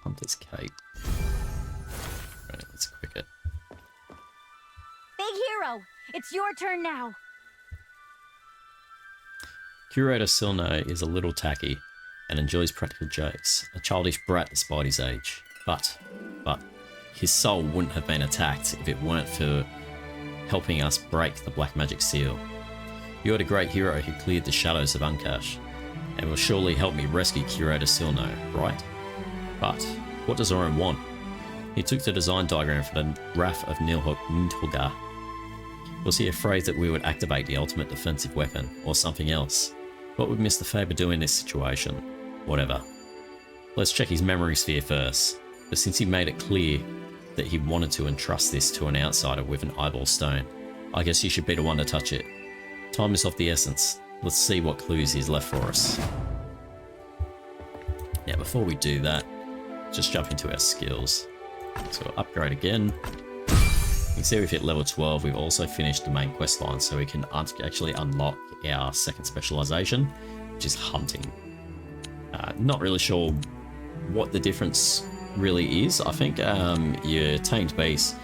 Hunter's Cape. Right, let's quick it. Big hero, it's your turn now. Curator Silno is a little tacky and enjoys practical jokes, a childish brat despite his age. But, his soul wouldn't have been attacked if it weren't for helping us break the black magic seal. You are the great hero who cleared the shadows of Unkash, and will surely help me rescue Curator Silno, right? But, what does Orin want? He took the design diagram for the Wrath of Nidhogg. Was he afraid that we would activate the ultimate defensive weapon, or something else? What would Mr. Faber do in this situation? Whatever. Let's check his memory sphere first, but since he made it clear that he wanted to entrust this to an outsider with an eyeball stone, I guess you should be the one to touch it. Time is of the essence. Let's see what clues he's left for us. Now, before we do that, just jump into our skills. So upgrade again. You can see we've hit level 12. We've also finished the main quest line, so we can actually unlock our second specialization, which is hunting. Not really sure what the difference really is. I think your tamed beast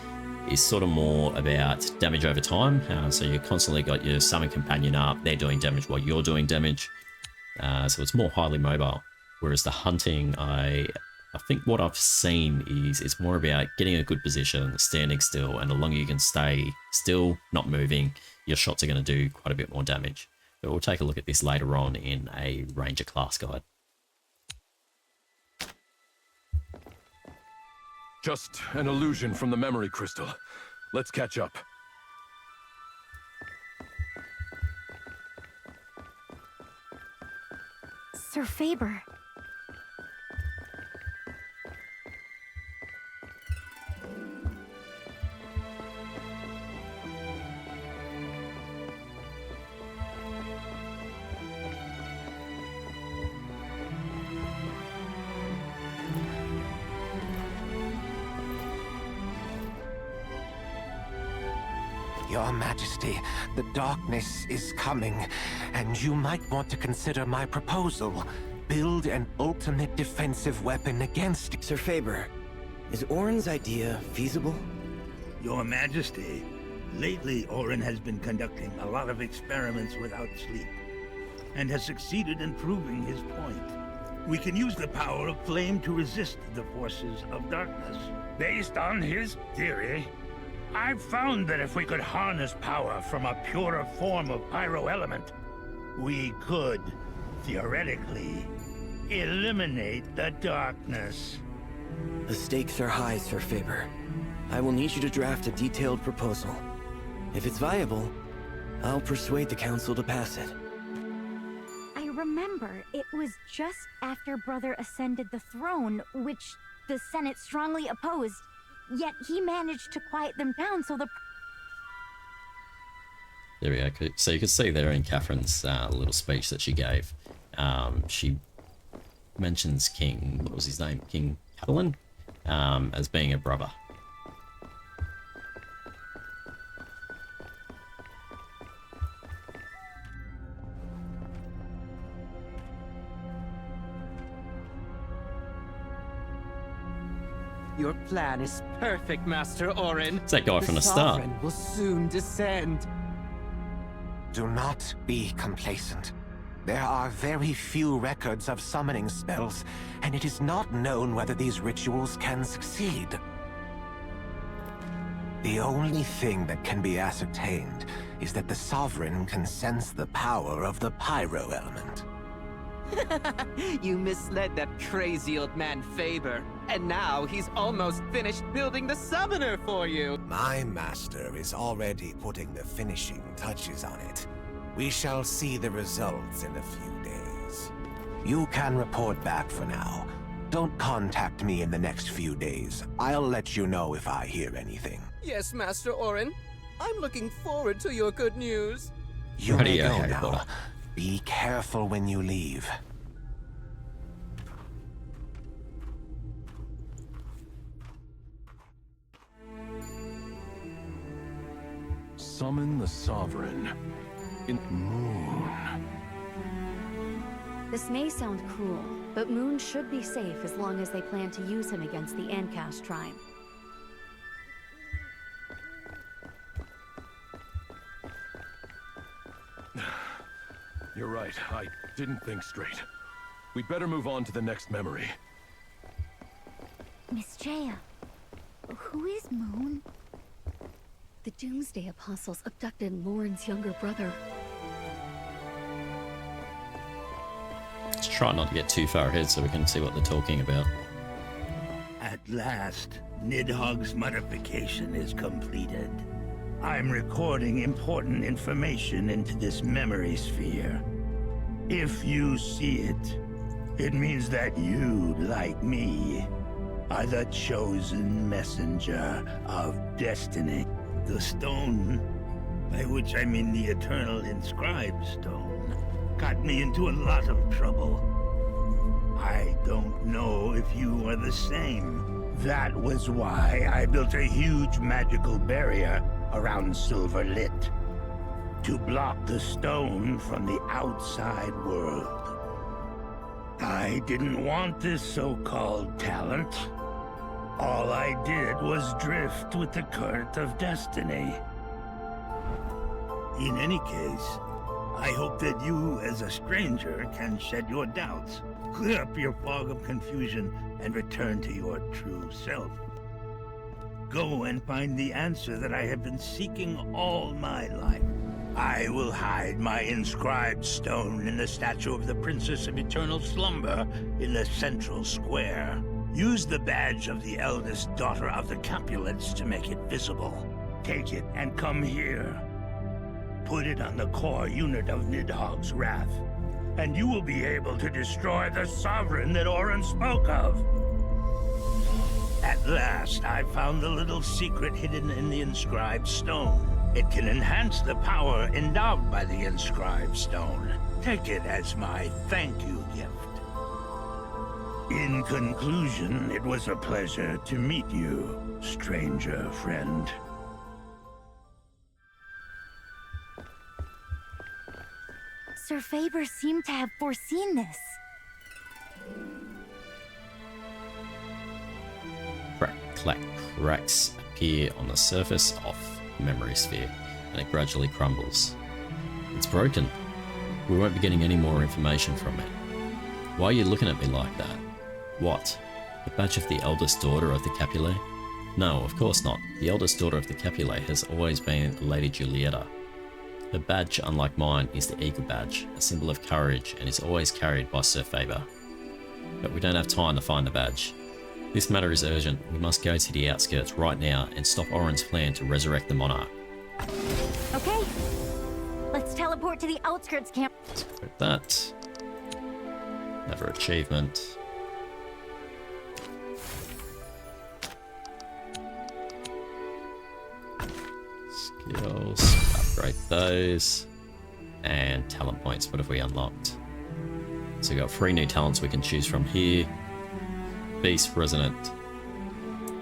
is sort of more about damage over time. So you constantly got your summon companion up. They're doing damage while you're doing damage. So it's more highly mobile. Whereas the hunting, I think what I've seen is it's more about getting a good position, standing still, and the longer you can stay still, not moving, your shots are going to do quite a bit more damage. But we'll take a look at this later on in a Ranger class guide. Just an illusion from the memory crystal. Let's catch up. Sir Faber. Your Majesty, the darkness is coming, and you might want to consider my proposal. Build an ultimate defensive weapon against it. Sir Faber, is Orin's idea feasible? Your Majesty, lately Orin has been conducting a lot of experiments without sleep, and has succeeded in proving his point. We can use the power of flame to resist the forces of darkness. Based on his theory, I've found that if we could harness power from a purer form of pyroelement, we could, theoretically, eliminate the darkness. The stakes are high, Sir Faber. I will need you to draft a detailed proposal. If it's viable, I'll persuade the Council to pass it. I remember it was just after Brother ascended the throne, which the Senate strongly opposed. Yet he managed to quiet them down, so the... There we go. So you can see there in Catherine's little speech that she gave. She mentions King, what was his name? King Catalan, as being a brother. Your plan is perfect, Master Orin. It's that guy from the start. Sovereign will soon descend. Do not be complacent. There are very few records of summoning spells, and it is not known whether these rituals can succeed. The only thing that can be ascertained is that the Sovereign can sense the power of the pyro element. You misled that crazy old man Faber, and now he's almost finished building the summoner for you. My master is already putting the finishing touches on it. We shall see the results in a few days. You can report back for now. Don't contact me in the next few days. I'll let you know if I hear anything. Yes, Master Orin. I'm looking forward to your good news. You may go Harry now. Potter. Be careful when you leave. Summon the Sovereign. In Moon. This may sound cruel, but Moon should be safe as long as they plan to use him against the Ancast tribe. You're right, I didn't think straight. We'd better move on to the next memory. Miss Jaya, who is Moon? The Doomsday Apostles abducted Lauren's younger brother. Let's try not to get too far ahead so we can see what they're talking about. At last, Nidhogg's modification is completed. I'm recording important information into this memory sphere. If you see it, it means that you, like me, are the chosen messenger of destiny. The stone, by which I mean the eternal inscribed stone, got me into a lot of trouble. I don't know if you are the same. That was why I built a huge magical barrier around Silver Lit, to block the stone from the outside world. I didn't want this so-called talent. All I did was drift with the current of destiny. In any case, I hope that you, as a stranger, can shed your doubts, clear up your fog of confusion, and return to your true self. Go and find the answer that I have been seeking all my life. I will hide my inscribed stone in the statue of the Princess of Eternal Slumber in the central square. Use the badge of the eldest daughter of the Capulets to make it visible. Take it and come here. Put it on the core unit of Nidhogg's Wrath, and you will be able to destroy the Sovereign that Orin spoke of. At last, I found the little secret hidden in the inscribed stone. It can enhance the power endowed by the inscribed stone. Take it as my thank you gift. In conclusion, it was a pleasure to meet you, stranger friend. Sir Faber seemed to have foreseen this. Cracks appear on the surface of the memory sphere, and it gradually crumbles. It's broken. We won't be getting any more information from it. Why are you looking at me like that? What? The badge of the eldest daughter of the Capulet? No, of course not. The eldest daughter of the Capulet has always been Lady Julieta. Her badge, unlike mine, is the Eagle Badge, a symbol of courage, and is always carried by Sir Faber. But we don't have time to find the badge. This matter is urgent. We must go to the outskirts right now and stop Orin's plan to resurrect the monarch. Okay, let's teleport to the outskirts camp. Let's put that. Another achievement. Skills. Upgrade those. And talent points. What have we unlocked? So we've got 3 new talents we can choose from here. Beast Resonant.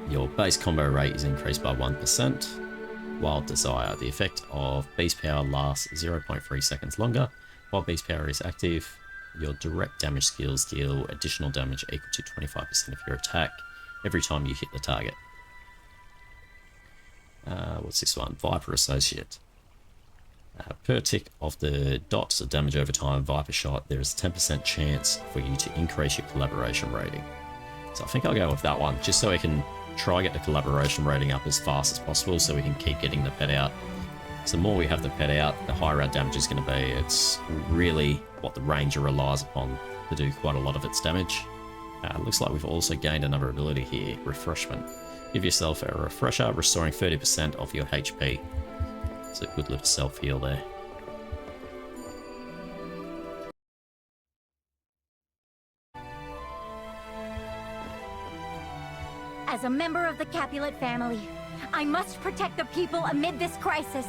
Your base combo rate is increased by 1%. Wild Desire. The effect of Beast Power lasts 0.3 seconds longer. While Beast Power is active, your direct damage skills deal additional damage equal to 25% of your attack every time you hit the target. What's this one? Viper Associate. Per tick of the dots of damage over time, Viper Shot, there is a 10% chance for you to increase your collaboration rating. So I think I'll go with that one, just so I can try get the collaboration rating up as fast as possible so we can keep getting the pet out. So the more we have the pet out, the higher our damage is going to be. It's really what the Ranger relies upon to do quite a lot of its damage. Looks like we've also gained another ability here, Refreshment. Give yourself a refresher, restoring 30% of your HP. So a good little self-heal there. As a member of the Capulet family, I must protect the people amid this crisis.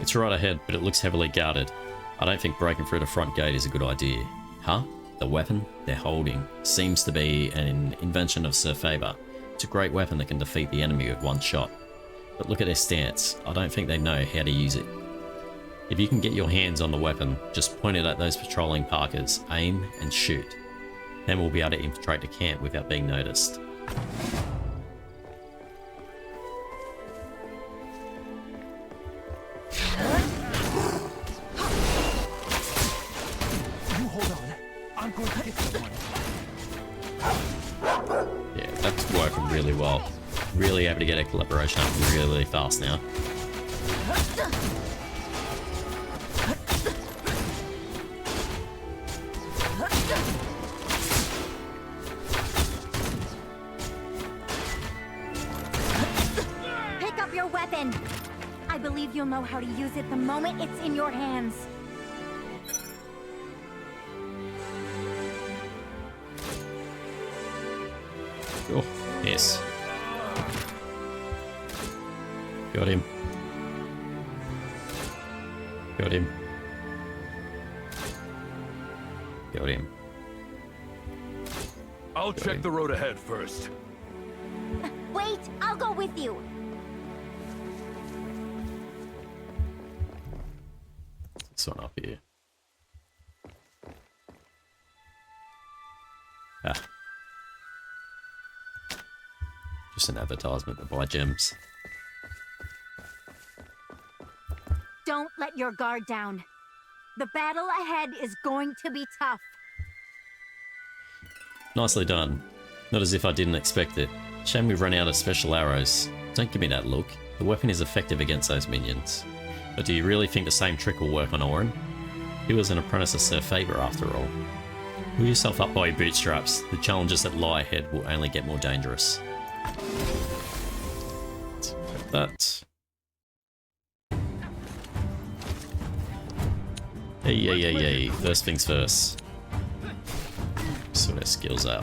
It's right ahead, but it looks heavily guarded. I don't think breaking through the front gate is a good idea. Huh? The weapon they're holding seems to be an invention of Sir Faber. It's a great weapon that can defeat the enemy with one shot. But look at their stance. I don't think they know how to use it. If you can get your hands on the weapon, just point it at those patrolling Parkers, aim and shoot. Then we'll be able to infiltrate the camp without being noticed. You hold on. I'm going to get someone. Yeah, that's working really well. Really able to get a collaboration up really fast now. Pick up your weapon. I believe you'll know how to use it the moment it's in your hands. Oh, yes. Got him. Got him. Got him. I'll check the road ahead first. Wait, I'll go with you. This one up here. Ah. Just an advertisement to buy gems. Don't let your guard down. The battle ahead is going to be tough. Nicely done. Not as if I didn't expect it. Shame we've run out of special arrows. Don't give me that look. The weapon is effective against those minions. But do you really think the same trick will work on Orin? He was an apprentice of Sir Faber after all. Pull yourself up by your bootstraps. The challenges that lie ahead will only get more dangerous. That. Hey. First things first. Sort our skills out.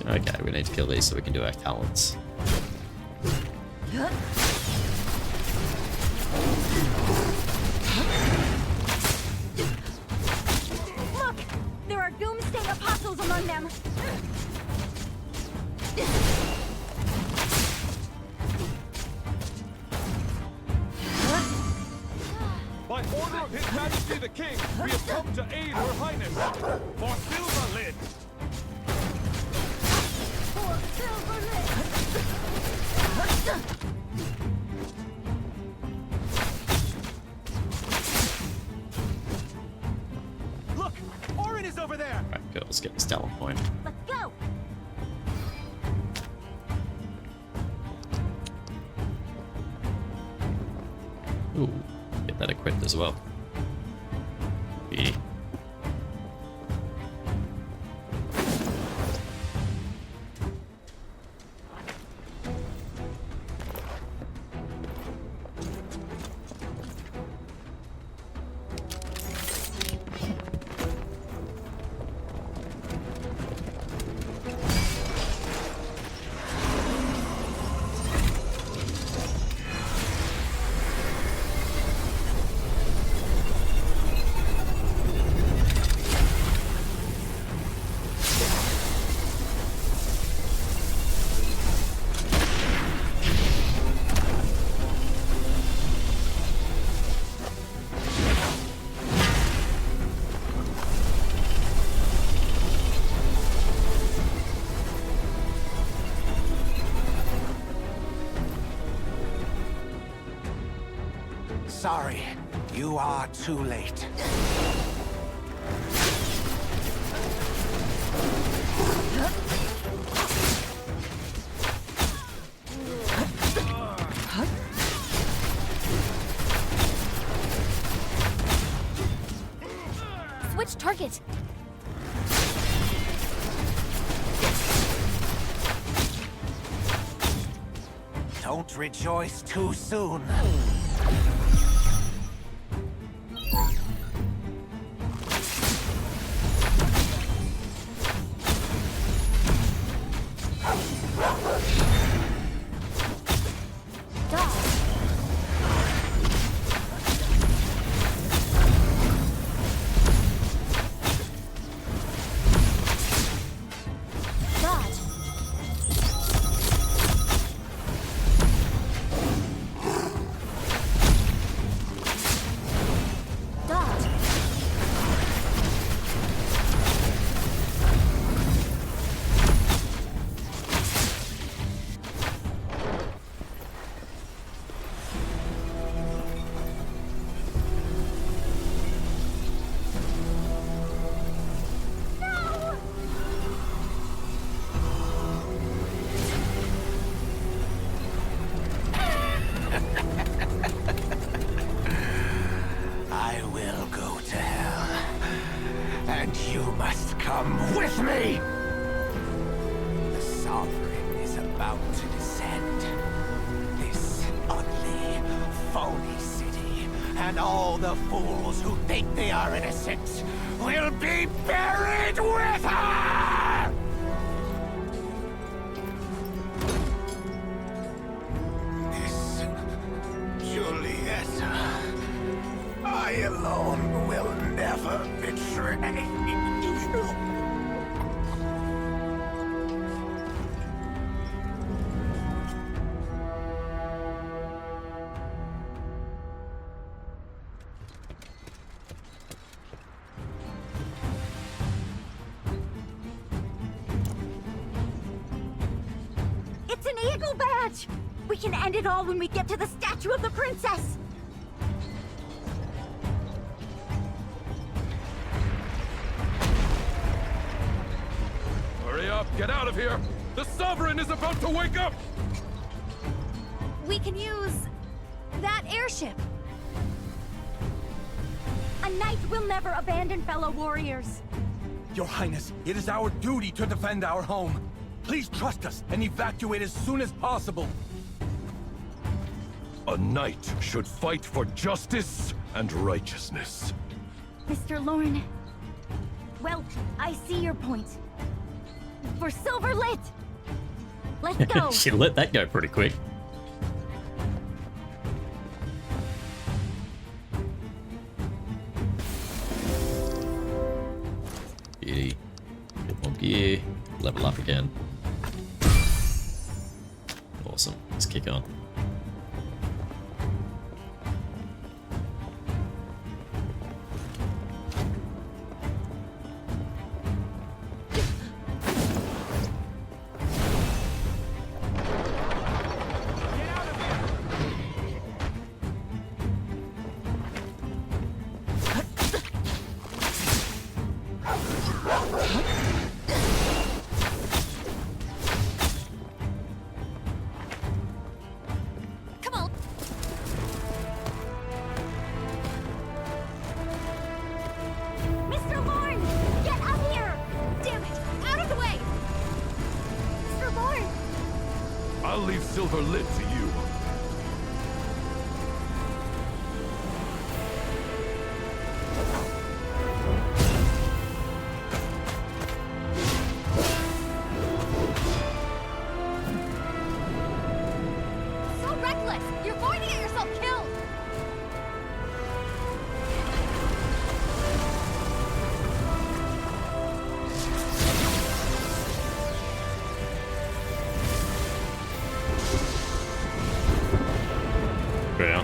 Okay, we need to kill these so we can do our talents. Look! There are doomsday apostles among them! By order of His Majesty the King, we have come to aid Her Highness. For Silver Lid! For Silver Lid! Look! Orin is over there! Alright, cool, let's get this talent point. Let's go! Ooh, get that equipped as well. Yeah. Sorry, you are too late. Switch target. Don't rejoice too soon. It's an eagle badge! We can end it all when we get to the statue of the princess! Hurry up, get out of here! The Sovereign is about to wake up! We can use that airship. A knight will never abandon fellow warriors. Your Highness, it is our duty to defend our home. Please trust us and evacuate as soon as possible. A knight should fight for justice and righteousness. Mr. Lorne, well, I see your point. For Silver Lit! Let's go! She let that go pretty quick. Beauty. Get more gear. Level up again. Awesome. Let's kick on. Silver lit to you. So reckless! You're going to get yourself killed! Yeah.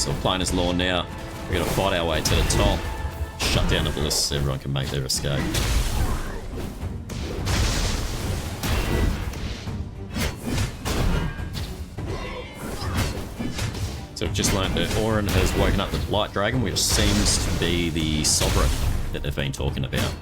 So we're playing as Lorne now. We're gonna fight our way to the top, shut down the ballists so everyone can make their escape. So we've just learned that Orin has woken up the Light Dragon, which seems to be the Sovereign that they've been talking about.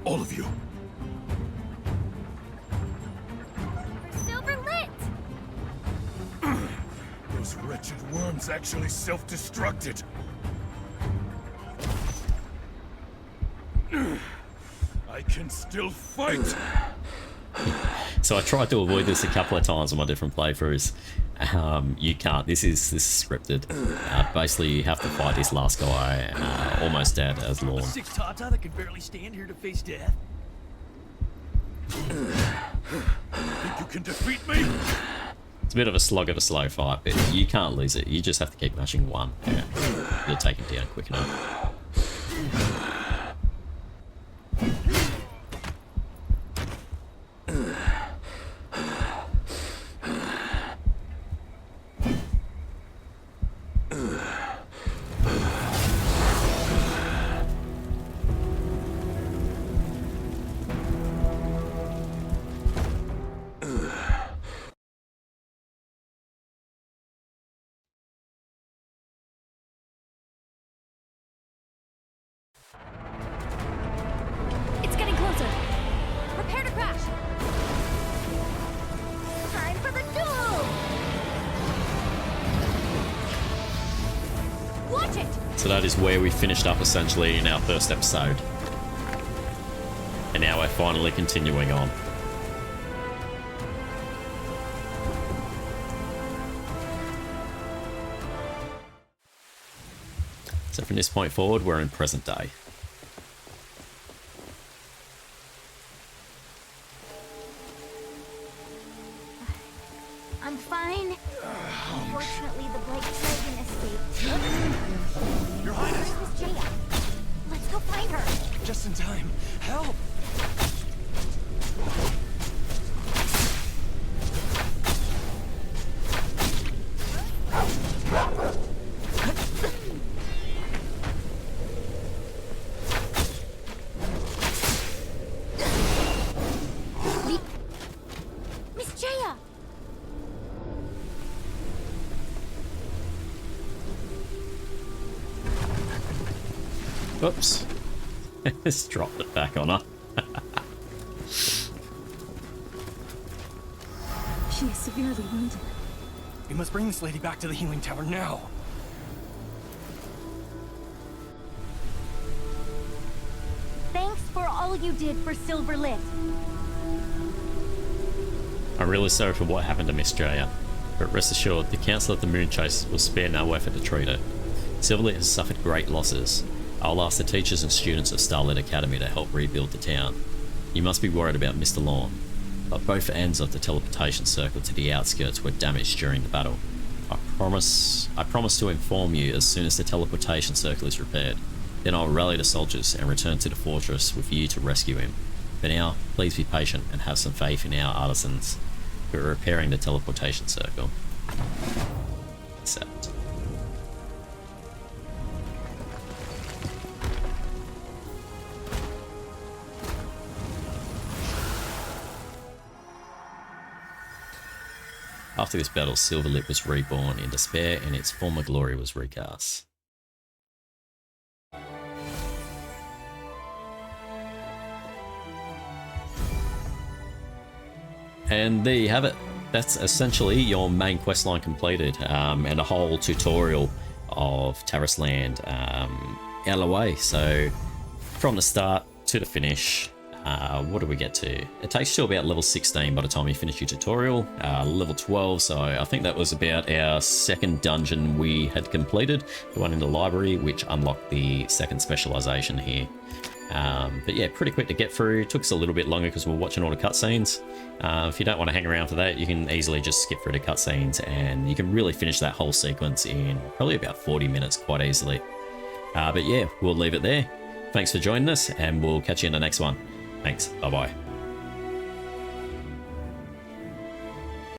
All of you. Silver lit! Those wretched worms actually self-destructed. I can still fight. So I tried to avoid this a couple of times on my different playthroughs. You can't. This is scripted. Basically, you have to fight this last guy, almost dead, as Lorne. A six Tata that can barely stand here to face death. Think you can defeat me? It's a bit of a slog of a slow fight, but you can't lose it. You just have to keep mashing one. Yeah, you'll take him down quick enough. It's getting closer. Prepare to crash. Time for the duel. Watch it. So that is where we finished up essentially in our first episode. And now we're finally continuing on. So from this point forward, we're in present day. I'm fine. Unfortunately, the Blight Dragon escaped. Your Highness! Where's Miss Jaya? Let's go find her. Just in time. Help! Miss Jaya! Oops. Just dropped it back on her. She is severely wounded. We must bring this lady back to the healing tower now. Thanks for all you did for Silverlit. I'm really sorry for what happened to Miss Jaya, but rest assured, the Council of the Moonchase will spare no effort to treat her. Silverlit has suffered great losses. I'll ask the teachers and students of Starlit Academy to help rebuild the town. You must be worried about Mr. Lorne, but both ends of the teleportation circle to the outskirts were damaged during the battle. I promise to inform you as soon as the teleportation circle is repaired. Then I'll rally the soldiers and return to the fortress with you to rescue him. For now, please be patient and have some faith in our artisans who are repairing the teleportation circle. Accept. After this battle, Silverlit was reborn in despair and its former glory was recast. And there you have it. That's essentially your main questline completed, and a whole tutorial of Tarisland out of the way. So from the start 2 to finish. What do we get to? It takes you to about level 16 by the time you finish your tutorial. Level 12, so I think that was about our second dungeon we had completed. The one in the library, which unlocked the second specialization here. But yeah, pretty quick to get through. It took us a little bit longer because we're watching all the cutscenes. If you don't want to hang around for that, you can easily just skip through the cutscenes, and you can really finish that whole sequence in probably about 40 minutes quite easily. But yeah, we'll leave it there. Thanks for joining us, and we'll catch you in the next one. Thanks. Bye-bye.